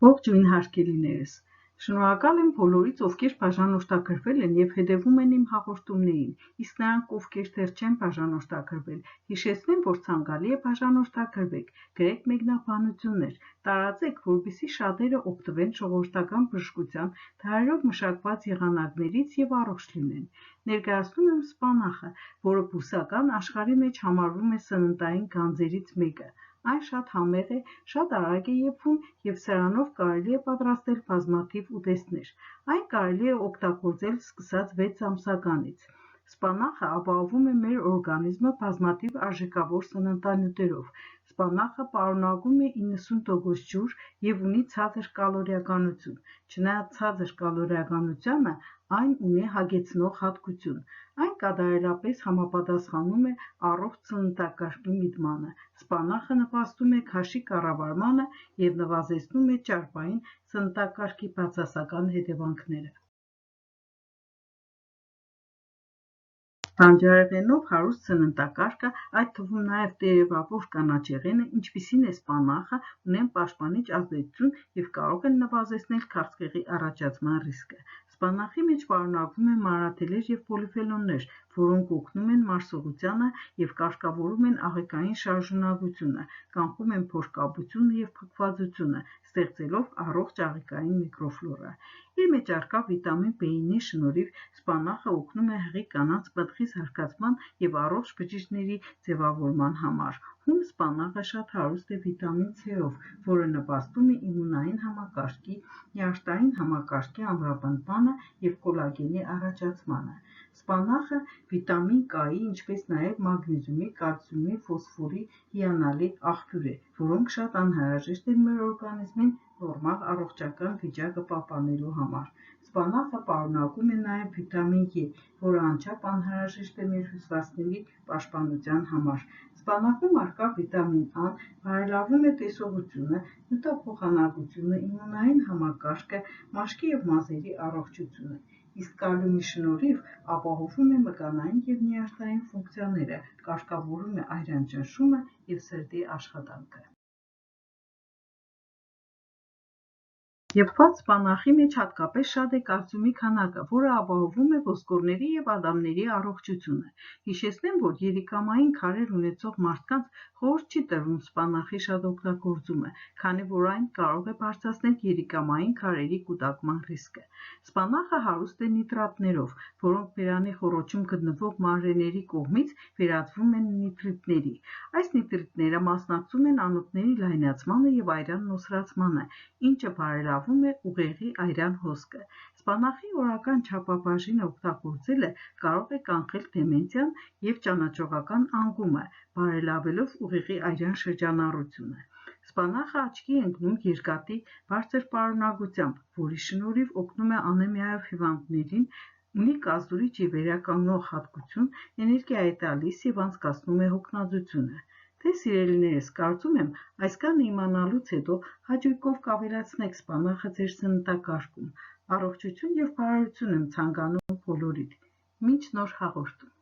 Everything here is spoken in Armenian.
Ողջույն հարգելիներս, շնորհակալ եմ բոլորից, ովքեր բաժանորդագրվել են և հետևում են իմ հաղորդումներին, իսկ նրանք, ովքեր դեռ չեն բաժանորդագրվել, հիշեցնեմ, որ ցանկալի է բաժանորդագրվեք, գրեք մեկնաբանություններ, տարածեք, որպեսզի շատերը օգտվեն ժողովրդական բժշկության դարերով մշակված եղանակներից և առողջ լինեն։ Ներկայացնում եմ սպանախը, որը բուսական աշխարհի մեջ համարվում է սննդային գանձերից մեկը։ Այն շատ համեղ է, շատ արագ է եփվում և սրանով կարելի է պատրաստել բազմաթիվ ուտեստներ։ Այն կարելի է օգտագործել սկսած 6 ամսականից։ Սպանախը ապահովում է մեր օրգանիզմը բազմաթիվ արժեքավոր սննդանյութերով։ Սպանախը պարունակում է 90% ջուր և ունի ցածր կալորիականություն։ Չնայած ցածր կալորիականությանը, այն ունի հագեցնող հատկություն։ Այն կատարելապես համապատասխանում է առողջ սննդակարգի միտմանը։ Սպանախը նպաստում է քաշի կառավարմանը և նվազեցնում է ճարպային սննդակարգի բացասական հետևանքները։ Բանջարեղենով հարուստ սննդակարգը, այդ թվում նաև տերևավոր կանաչեղենը, ինչպիսին է սպանախը, ունեն պաշտպանիչ ազդեցություն և կարող են նվազեցնել քաղցկեղի առաջացման ռիսկը։ Սպանախի մեջ պարունակվում են մանրաթելեր և պոլիֆենոլներ, որոնք օգնում են մարսողությանը և կարգավորում են աղիքային շարժունակությունը, կանխում են փորկապությունը և փքվածությունը, ստեղծելով առողջ աղիքային միկրոֆլորա։ Իր մեջ առկա վիտամին B9-ի շնորհիվ սպանախը օգնում է հղի կանանց պտղի զարգացման և առողջ բջիջների ձևավորման համար։ Հում սպանախը շատ հարուստ է վիտամին C-ով, որը նպաստում է իմունային համակարգի, nyարդային համակարգի ամրապնդմանը և կոլագենի առաջացմանը։ Սպանախը վիտամին K-ի, ինչպես նաև մագնիզիումի, կալցիումի, ֆոսֆորի հիանալի աղբյուր է, որոնք շատ անհրաժեշտ են մեր օրգանիզմին նորմալ առողջական վիճակը պահպանելու համար։ Սպանախը պարունակում է նաև վիտամին E, որը անչափ անհրաժեշտ է մեր հյուսվածքների պաշտպանության համար։ Սպանախում առկա վիտամին A-ն բարելավում է տեսողությունը, նյութափոխանակությունը, իմունային համակարգը, մաշկի և մազերի առողջությունը, իսկ կալիումի շնորհիվ ապահովում է մկանային և նյարդային ֆունկցիաները, կարգավորում է արյան ճնշումը և սրտի աշխատանքը։ Եփված սպանախի մեջ հատկապես շատ է կալցիումի քանակը, որը ապահովում է ոսկորների և ադամների առողջությունը։ Հիշեցնեմ, որ երիկամային քարեր ունեցող մարդկանց խորհուրդ չի տրվում սպանախի շատ օգտագործումը, քանի որ այն կարող է բարձրացնել երիկամային քարերի կուտակման ռիսկը։ Սպանախը հարուստ է նիտրատներով, որոնք բերանի խոռոչում գտնվող մանրէների կողմից վերածվում են նիտրիտների։ Այս նիտրիտները մասնակցում են անոթների լայնացմանը և այրան նոսրացմանը, ինչը բարելավում է ուղեղի այրան հոսքը։ Սպանախի օրական չափաբաժինը օգտագործելը կարող է կանխել դեմենցիան և ճանաչողական անկումը, բարելավելով ուղեղի արյան շրջանառությունը։ Սպանախը աչքի է ընկնում երկաթի բարձր պարունակությամբ, որի շնորհիվ օգնում է անեմիայով հիվանդներին, ունի կազդուրիչ և վերականգնող հատկություն, էներգիա է տալիս և անցկացնում է հոգնածությունը։ Թե սիրելիներս, կարծում եմ, այսքանը իմանալուց հետո հաճույքով կավելացնեք սպանախը ձեր սննդակարգում։ Առողջություն և բարօրություն եմ ցանկանում բոլորիդ։ Մինչ նոր հաղորդում։